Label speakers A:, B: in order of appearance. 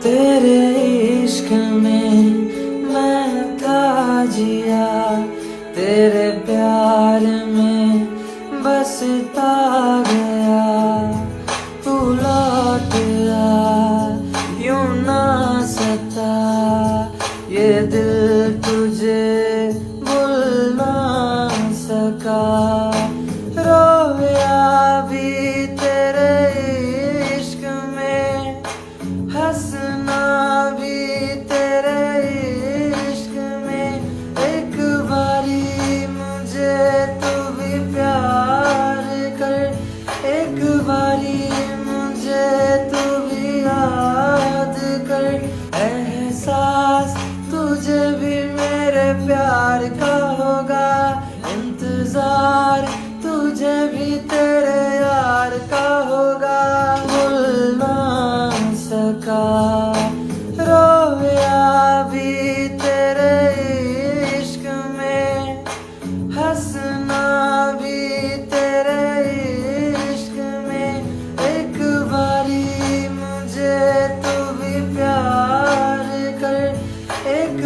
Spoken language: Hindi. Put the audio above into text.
A: तेरे इश्क में मैं था जिया, तेरे प्यार में बसता गया। तू लौट आ यूं ना सता, ये दिल तुझे भूल ना सका। रोया भी तेरे इश्क में, हंसना भी तेरे इश्क में। एक बारी मुझे तू भी प्यार कर, एक बारी मुझे तू भी याद कर। एहसास तुझे भी मेरे प्यार का होगा, इंतजार तुझे भी तेरे यार का होगा। भूल ना सका, रोया भी तेरे इश्क में, हंसना भी तेरे इश्क में। एक बारी मुझे तू भी प्यार कर, एक